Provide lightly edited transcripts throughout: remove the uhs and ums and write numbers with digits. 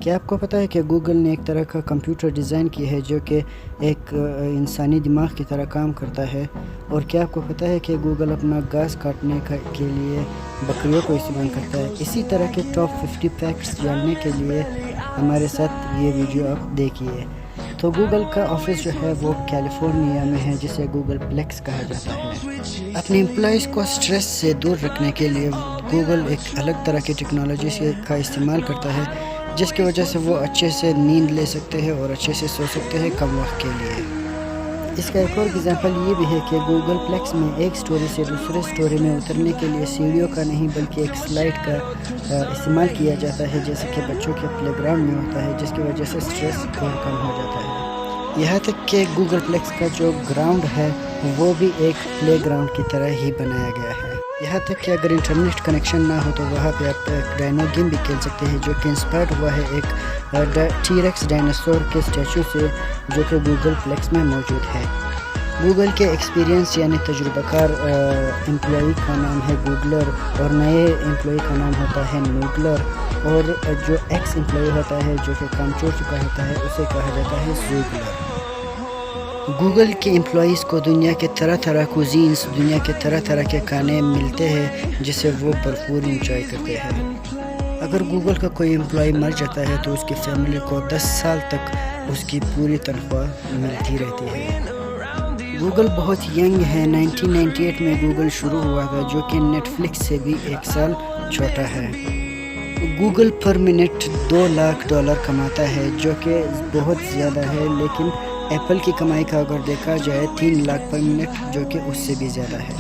کیا آپ کو پتہ ہے کہ گوگل نے ایک طرح کا کمپیوٹر ڈیزائن کی ہے جو کہ ایک انسانی دماغ کی طرح کام کرتا ہے؟ اور کیا آپ کو پتہ ہے کہ گوگل اپنا گھاس کاٹنے کے لیے بکریوں کو استعمال کرتا ہے؟ اسی طرح کے ٹاپ 50 فیکٹس جاننے کے لیے ہمارے ساتھ یہ ویڈیو آپ دیکھیے۔ تو گوگل کا آفس جو ہے وہ کیلیفورنیا میں ہے، جسے گوگل پلیکس کہا جاتا ہے۔ اپنے امپلائیز کو سٹریس سے دور رکھنے کے لیے گوگل ایک الگ طرح کی ٹیکنالوجی کا استعمال کرتا ہے، جس کی وجہ سے وہ اچھے سے نیند لے سکتے ہیں اور اچھے سے سو سکتے ہیں کم وقت کے لیے۔ اس کا ایک اور ایگزامپل یہ بھی ہے کہ گوگل پلیکس میں ایک سٹوری سے دوسرے سٹوری میں اترنے کے لیے سیڑھیوں کا نہیں بلکہ ایک سلائڈ کا استعمال کیا جاتا ہے، جیسے کہ بچوں کے پلے گراؤنڈ میں ہوتا ہے، جس کی وجہ سے سٹریس اور کم ہو جاتا ہے۔ یہاں تک کہ گوگل پلیکس کا جو گراؤنڈ ہے وہ بھی ایک پلے گراؤنڈ کی طرح ہی بنایا گیا ہے۔ یہاں تک کہ اگر انٹرنیٹ کنیکشن نہ ہو تو وہاں پہ آپ ایک ڈائنو گیم بھی کھیل سکتے ہیں، جو کہ انسپائرڈ ہوا ہے ایک ٹی ریکس ڈائناسور کے اسٹیچو سے، جو کہ گوگل پلیکس میں موجود ہے۔ گوگل کے ایکسپیرینس یعنی تجربہ کار امپلائی کا نام ہے گوگلر، اور نئے امپلائی کا نام ہوتا ہے نوگلر، اور جو ایکس امپلائی ہوتا ہے جو کہ کام چھوڑ چکا ہوتا ہے اسے کہا جاتا ہے زوگلر۔ گوگل کے امپلائیز کو دنیا کے طرح طرح کوزینس، دنیا کے طرح طرح کے کھانے ملتے ہیں جسے وہ بھرپور انجوائے کرتے ہیں۔ اگر گوگل کا کوئی امپلائی مر جاتا ہے تو اس کی فیملی کو 10 سال تک اس کی پوری تنخواہ ملتی رہتی ہے۔ گوگل بہت ینگ ہے، 1998 میں گوگل شروع ہوا تھا، جو کہ نیٹ فلکس سے بھی 1 سال چھوٹا ہے۔ گوگل پر منٹ $2 لاکھ کماتا ہے، جو کہ بہت زیادہ ہے، لیکن ایپل کی کمائی کا اگر دیکھا جائے 3 لاکھ پر منٹ، جو کہ اس سے بھی زیادہ ہے۔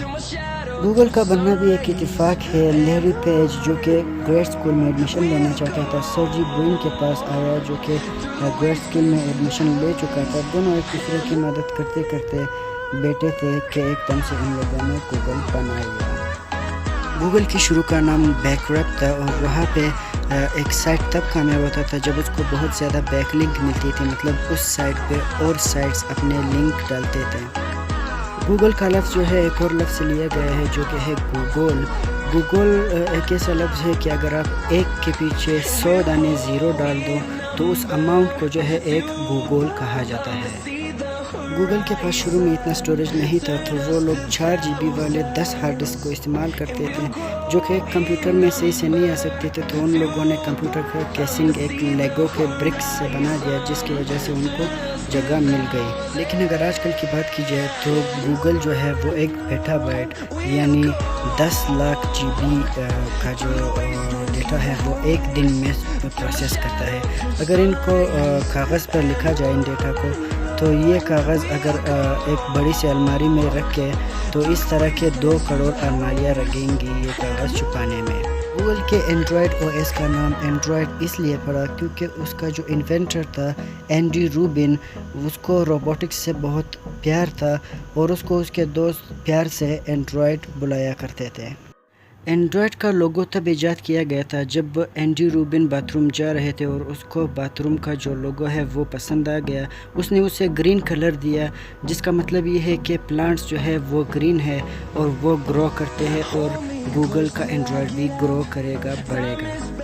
گوگل کا بننا بھی ایک اتفاق ہے۔ لیری پیج جو کہ گریڈ سکول میں ایڈمیشن لینا چاہتا تھا، سرجی برین کے پاس آیا جو کہ گریڈ سکول میں ایڈمیشن لے چکا تھا۔ دونوں ایک دوسرے کی مدد کرتے کرتے بیٹھے تھے کہ ایک دم سے ان لوگوں نے گوگل بنایا۔ گوگل کی شروع کا نام بیک ریپ تھا، اور وہاں پہ ایک سائٹ تب کامیاب ہوتا تھا جب اس کو بہت زیادہ بیک لنک ملتی تھی، مطلب اس سائٹ پہ اور سائٹس اپنے لنک ڈالتے تھے۔ گوگل کا لفظ جو ہے ایک اور لفظ سے لیا گیا ہے جو کہ ہے گوگل۔ گوگل ایک ایسا لفظ ہے کہ اگر آپ ایک کے پیچھے 100 دانے زیرو ڈال دو تو اس اماؤنٹ کو جو ہے ایک گوگل کہا جاتا ہے۔ گوگل کے پاس شروع میں اتنا سٹوریج نہیں تھا، تو وہ لوگ 4 GB والے 10 ہارڈ ڈسک کو استعمال کرتے تھے، جو کہ ایک کمپیوٹر میں صحیح سے نہیں آ سکتے تھے، تو ان لوگوں نے کمپیوٹر کا کیسنگ ایک لیگو کے برکس سے بنا دیا، جس کی وجہ سے ان کو جگہ مل گئی۔ لیکن اگر آج کل کی بات کی جائے تو گوگل جو ہے وہ 1 پیٹا بائٹ یعنی 10 لاکھ GB کا جو ڈیٹا ہے وہ ایک دن میں پروسیس کرتا ہے۔ اگر ان کو کاغذ پر لکھا جائے ان ڈیٹا کو، تو یہ کاغذ اگر ایک بڑی سی الماری میں رکھ کے تو اس طرح کے 2 کروڑ الماریاں لگیں گی یہ کاغذ چھپانے میں۔ گوگل کے اینڈرائڈ OS کا نام اینڈرائڈ اس لیے پڑا کیونکہ اس کا جو انوینٹر تھا اینڈی روبن، اس کو روبوٹکس سے بہت پیار تھا، اور اس کو اس کے دوست پیار سے اینڈرائڈ بلایا کرتے تھے۔ اینڈرائڈ کا لوگو تب ایجاد کیا گیا تھا جب اینڈی روبن باتھ روم جا رہے تھے، اور اس کو باتھ روم کا جو لوگو ہے وہ پسند آ گیا۔ اس نے اسے گرین کلر دیا، جس کا مطلب یہ ہے کہ پلانٹس جو ہے وہ گرین ہے اور وہ گرو کرتے ہیں، اور گوگل کا اینڈرائڈ بھی گرو کرے گا، بڑھے گا۔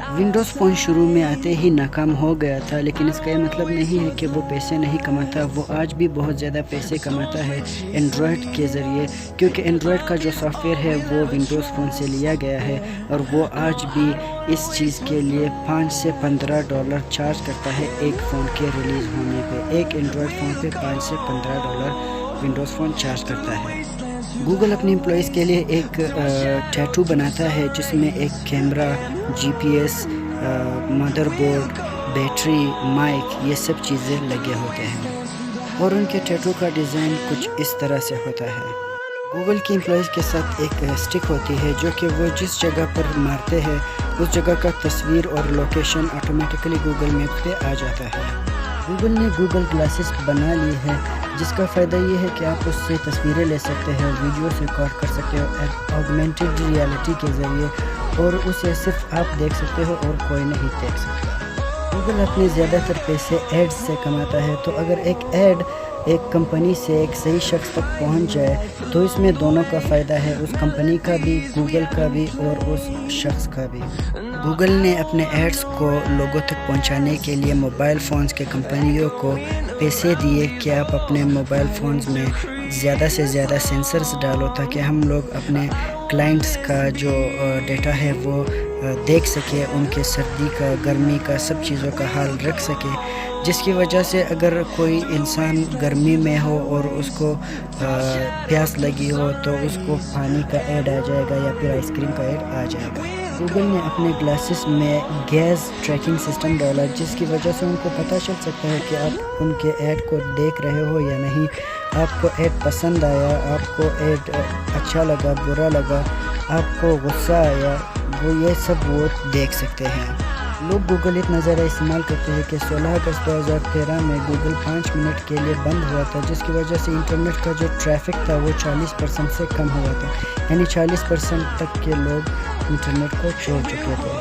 ونڈوز فون شروع میں آتے ہی ناکام ہو گیا تھا، لیکن اس کا یہ مطلب نہیں ہے کہ وہ پیسے نہیں کماتا، وہ آج بھی بہت زیادہ پیسے کماتا ہے اینڈرائڈ کے ذریعے، کیونکہ اینڈرائڈ کا جو سافٹ ویئر ہے وہ ونڈوز فون سے لیا گیا ہے، اور وہ آج بھی اس چیز کے لیے $5 سے $15 چارج کرتا ہے ایک فون کے ریلیز ہونے پہ۔ ایک اینڈرائڈ فون پہ $5 سے $15 ونڈوز فون چارج کرتا ہے۔ گوگل اپنے امپلائیز کے لیے ایک ٹیٹو بناتا ہے جس میں ایک camera, GPS، mother board, battery, mic, یہ سب چیزیں لگے ہوتے ہیں، اور ان کے ٹیٹو کا ڈیزائن کچھ اس طرح سے ہوتا ہے۔ گوگل کے امپلائیز کے ساتھ ایک اسٹک ہوتی ہے جو کہ وہ جس جگہ پر مارتے ہیں اس جگہ کا تصویر اور لوکیشن آٹومیٹکلی گوگل میپ پہ آ جاتا ہے۔ گوگل نے گوگل گلاسز بنا لی ہے، جس کا فائدہ یہ ہے کہ آپ اس سے تصویریں لے سکتے ہیں، ویڈیو ریکارڈ کر سکتے ہو آگمنٹڈ ریالٹی کے ذریعے، اور اسے صرف آپ دیکھ سکتے ہو اور کوئی نہیں دیکھ سکتا۔ گوگل اپنے زیادہ تر پیسے ایڈز سے کماتا ہے، تو اگر ایک ایڈ ایک کمپنی سے ایک صحیح شخص تک پہنچ جائے تو اس میں دونوں کا فائدہ ہے، اس کمپنی کا بھی، گوگل کا بھی، اور اس شخص کا بھی۔ گوگل نے اپنے ایڈز کو لوگوں تک پہنچانے کے لیے موبائل فونز کے کمپنیوں کو پیسے دیے کہ آپ اپنے موبائل فونز میں زیادہ سے زیادہ سینسرز ڈالو تاکہ ہم لوگ اپنے کلائنٹس کا جو ڈیٹا ہے وہ دیکھ سکے، ان کے سردی کا، گرمی کا، سب چیزوں کا حال رکھ سکے، جس کی وجہ سے اگر کوئی انسان گرمی میں ہو اور اس کو پیاس لگی ہو تو اس کو پانی کا ایڈ آ جائے گا یا پھر آئس کریم کا ایڈ آ جائے گا۔ گوگل نے اپنے گلاسز میں گیز ٹریکنگ سسٹم ڈالا جس کی وجہ سے ان کو پتہ چل سکتا ہے کہ آپ ان کے ایڈ کو دیکھ رہے ہو یا نہیں، آپ کو ایڈ پسند آیا، آپ کو ایڈ اچھا لگا، برا لگا، آپ کو غصہ آیا، یہ سب وہ دیکھ سکتے ہیں۔ لوگ گوگل اتنا زیادہ استعمال کرتے ہیں کہ 16 اگست 2013 میں گوگل 5 منٹ کے لیے بند ہوا تھا، جس کی وجہ سے انٹرنیٹ کا جو ٹریفک تھا وہ 40% سے کم ہوا تھا، یعنی 40% تک کے لوگ انٹرنیٹ کو چھوڑ چکے تھے۔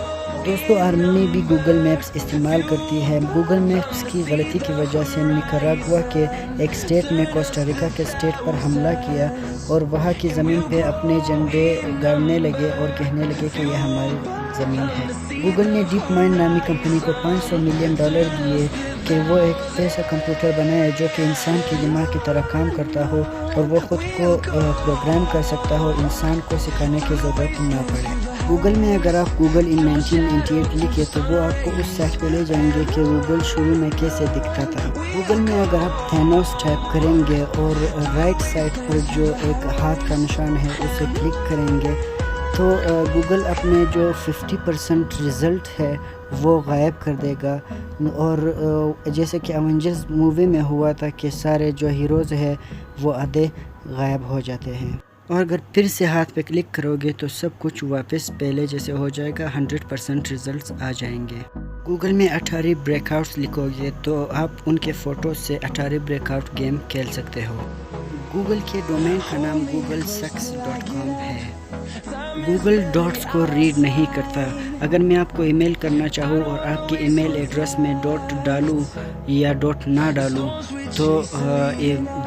دوستو، آرمی بھی گوگل میپس استعمال کرتی ہے۔ گوگل میپس کی غلطی کی وجہ سے نکاراگوا کے ایک اسٹیٹ نے کوسٹاریکا کے اسٹیٹ پر حملہ کیا اور وہاں کی زمین پہ اپنے جھنڈے گاڑنے لگے اور کہنے لگے کہ یہ ہماری زمین ہے۔ گوگل نے ڈیپ مائنڈ نامی کمپنی کو $500 ملین دیے کہ وہ ایک ایسا کمپیوٹر بنائے جو کہ انسان کے دماغ کی طرح کام کرتا ہو اور وہ خود کو پروگرام کر سکتا ہو، انسان کو سکھانے کی ضرورت نہ پڑے۔ گوگل میں اگر آپ گوگل ان 1998 لکھے تو وہ آپ کو اس سائٹ پہ لے جائیں گے کہ گوگل شروع میں کیسے دکھتا تھا۔ گوگل میں اگر آپ تھینوس ٹائپ کریں گے اور رائٹ سائڈ پر جو ایک ہاتھ کا نشان ہے اسے کلک کریں گے تو گوگل اپنے جو 50% رزلٹ ہے وہ غائب کر دے گا، اور جیسے کہ ایونجرز مووی میں ہوا تھا کہ سارے جو ہیروز ہے وہ آدھے غائب ہو جاتے ہیں، اور اگر پھر سے ہاتھ پہ کلک کرو گے تو سب کچھ واپس پہلے جیسے ہو جائے گا، 100% رزلٹس آ جائیں گے۔ گوگل میں 18 بریک آؤٹس لکھو گے تو آپ ان کے فوٹوز سے 18 بریک آؤٹ گیم کھیل سکتے ہو۔ گوگل کے ڈومین کا نام googlesux.com ہے۔ گوگل ڈاٹس کو ریڈ نہیں کرتا۔ اگر میں آپ کو ای میل کرنا چاہوں اور آپ کی ای میل ایڈریس میں ڈاٹ ڈالوں یا ڈاٹ نہ ڈالوں تو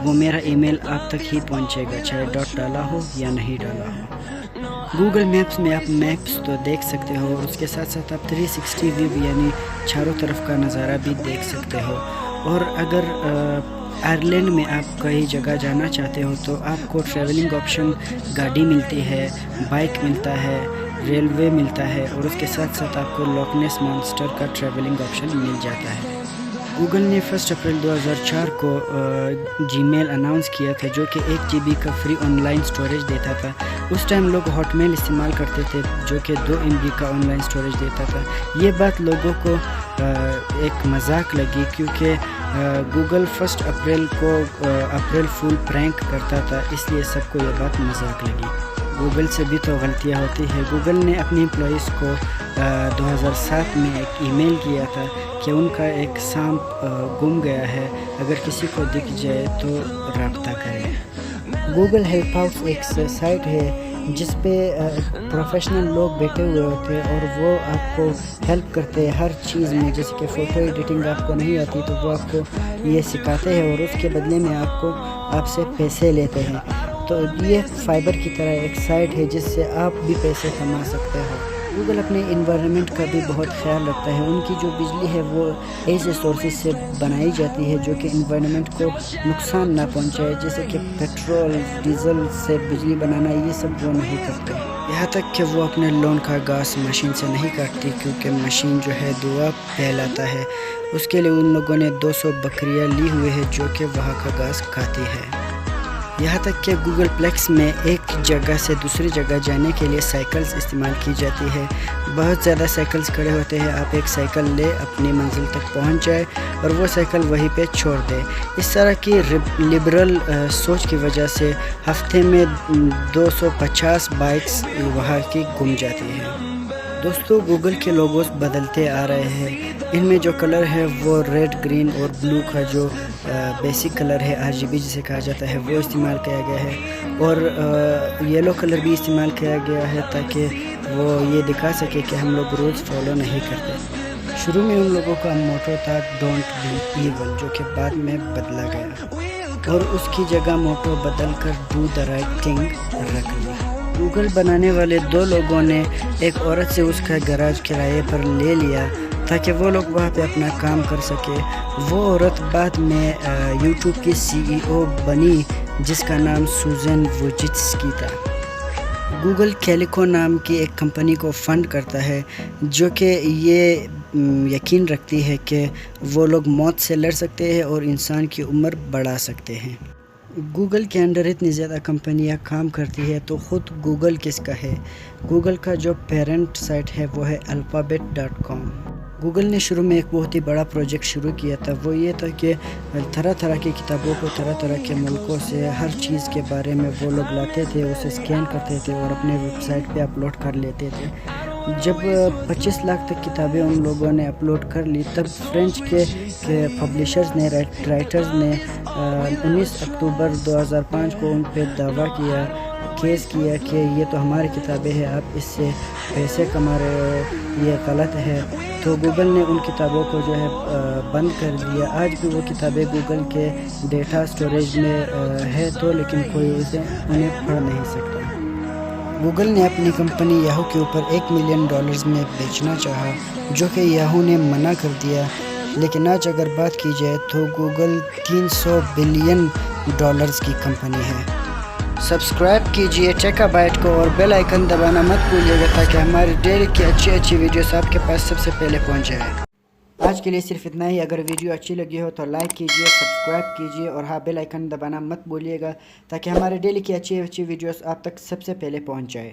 وہ میرا ای میل آپ تک ہی پہنچے گا، چاہے ڈاٹ ڈالا ہو یا نہیں ڈالا ہو۔ گوگل میپس میں آپ میپس تو دیکھ سکتے ہو اور اس کے ساتھ ساتھ آپ 360 ویو یعنی چاروں طرف کا نظارہ بھی دیکھ سکتے ہو، اور اگر آئرلینڈ میں آپ کئی جگہ جانا چاہتے ہو تو آپ کو ٹریولنگ آپشن گاڑی ملتی ہے، بائک ملتا ہے، ریلوے ملتا ہے، اور اس کے ساتھ ساتھ آپ کو لاک نیس مانسٹر کا ٹریولنگ آپشن مل جاتا ہے۔ گوگل نے 1 اپریل 2004 کو جی میل اناؤنس کیا تھا جو کہ 1 GB کا فری آن لائن اسٹوریج دیتا تھا۔ اس ٹائم لوگ ہاٹ میل استعمال کرتے تھے جو کہ 2 MB کا آن لائن اسٹوریج دیتا تھا۔ یہ بات لوگوں کو ایک مذاق لگی کیونکہ گوگل 1 اپریل کو اپریل فول پرینک کرتا تھا، اس لیے سب کو یہ بات مذاق لگی۔ گوگل سے بھی تو غلطیاں ہوتی ہے۔ گوگل نے اپنی امپلائیز کو 2007 میں ایک ای میل کیا تھا کہ ان کا ایک سانپ گم گیا ہے، اگر کسی کو دکھ جائے تو رابطہ کریں۔ گوگل ہیلپ آؤٹ ایک سائٹ ہے جس پہ پروفیشنل لوگ بیٹھے ہوئے ہوتے ہیں اور وہ آپ کو ہیلپ کرتے ہیں ہر چیز میں، جیسے کہ فوٹو ایڈیٹنگ آپ کو نہیں آتی تو وہ آپ کو یہ سکھاتے ہیں اور اس کے بدلے میں آپ سے پیسے لیتے ہیں۔ تو یہ فائبر کی طرح ایک سائٹ ہے جس سے آپ بھی پیسے کما سکتے ہو۔ گوگل اپنے انوائرمنٹ کا بھی بہت خیال رکھتا ہے۔ ان کی جو بجلی ہے وہ ایسے سورسز سے بنائی جاتی ہے جو کہ انوائرمنٹ کو نقصان نہ پہنچائے، جیسے کہ پیٹرول، ڈیزل سے بجلی بنانا، یہ سب وہ نہیں کرتے۔ یہاں تک کہ وہ اپنے لون کا گھاس مشین سے نہیں کاٹتی کیونکہ مشین جو ہے دھواں پھیلاتا ہے۔ اس کے لیے ان لوگوں نے 200 بکریاں لی ہوئی ہے جو کہ وہاں کا گھاس کھاتی ہے۔ یہاں تک کہ گوگل پلیکس میں ایک جگہ سے دوسری جگہ جانے کے لیے سائیکلز استعمال کی جاتی ہے۔ بہت زیادہ سائیکلز کھڑے ہوتے ہیں، آپ ایک سائیکل لے اپنی منزل تک پہنچ جائے اور وہ سائیکل وہیں پہ چھوڑ دے۔ اس طرح کی لبرل سوچ کی وجہ سے ہفتے میں 250 بائکس وہاں کی گم جاتی ہیں۔ دوستو، گوگل کے لوگوز بدلتے آ رہے ہیں۔ ان میں جو کلر ہے وہ ریڈ، گرین اور بلو کا جو بیسک کلر ہے RGB جسے کہا جاتا ہے وہ استعمال کیا گیا ہے، اور یلو کلر بھی استعمال کیا گیا ہے تاکہ وہ یہ دکھا سکے کہ ہم لوگ رولز فالو نہیں کرتے۔ شروع میں ان لوگوں کا موٹو تھا ڈونٹ بی ایول، جو کہ بعد میں بدلا گیا اور اس کی جگہ موٹو بدل کر ڈو دا رائٹ تھنگ رکھ لیا۔ گوگل بنانے والے 2 لوگوں نے ایک عورت سے اس کا گراج کرائے پر لے لیا تاکہ وہ لوگ وہاں پہ اپنا کام کر سکے۔ وہ عورت بعد میں یوٹیوب کی CEO بنی جس کا نام سوزن ووجیتسکی تھا۔ گوگل کیلیکو نام کی ایک کمپنی کو فنڈ کرتا ہے جو کہ یہ یقین رکھتی ہے کہ وہ لوگ موت سے لڑ سکتے ہیں اور انسان کی عمر بڑھا سکتے ہیں۔ گوگل کے انڈر اتنی زیادہ کمپنیاں کام کرتی ہے تو خود گوگل کس کا ہے؟ گوگل کا جو پیرنٹ سائٹ ہے وہ ہے alphabet.com۔ گوگل نے شروع میں ایک بہت ہی بڑا پروجیکٹ شروع کیا تھا، وہ یہ تھا کہ طرح طرح کی کتابوں کو طرح طرح کے ملکوں سے ہر چیز کے بارے میں وہ لوگ لاتے تھے، اسے سکین کرتے تھے اور اپنے ویب سائٹ پہ اپلوڈ کر لیتے تھے۔ جب 25 لاکھ تک کتابیں ان لوگوں نے اپلوڈ کر لی تب فرینچ کے پبلیشرز نے رائٹرز نے 19 اکتوبر 2005 کو ان پہ دعویٰ کیا، کیس کیا کہ یہ تو ہماری کتابیں ہیں، آپ اس سے پیسے کما رہے ہو، یہ غلط ہے۔ تو گوگل نے ان کتابوں کو جو ہے بند کر دیا۔ آج بھی وہ کتابیں گوگل کے ڈیٹا سٹوریج میں ہے تو لیکن کوئی انہیں پڑھ نہیں سکتا۔ گوگل نے اپنی کمپنی یاہو کے اوپر $1 ملین میں بیچنا چاہا جو کہ یاہو نے منع کر دیا، لیکن آج اگر بات کی جائے تو گوگل $300 بلین کی کمپنی ہے۔ سبسکرائب کیجئے ٹیکا بائٹ کو اور بیل آئیکن دبانا مت بھولیے گا تاکہ ہماری ڈیلی کی اچھی ویڈیوز آپ کے پاس سب سے پہلے پہنچ جائے۔ آج کے لیے صرف اتنا ہی۔ اگر ویڈیو اچھی لگی ہو تو لائک کیجئے، سبسکرائب کیجئے اور ہاں بیل آئیکن دبانا مت بھولیے گا تاکہ ہمارے ڈیلی کی اچھی ویڈیوز آپ تک سب سے پہلے پہنچ جائے۔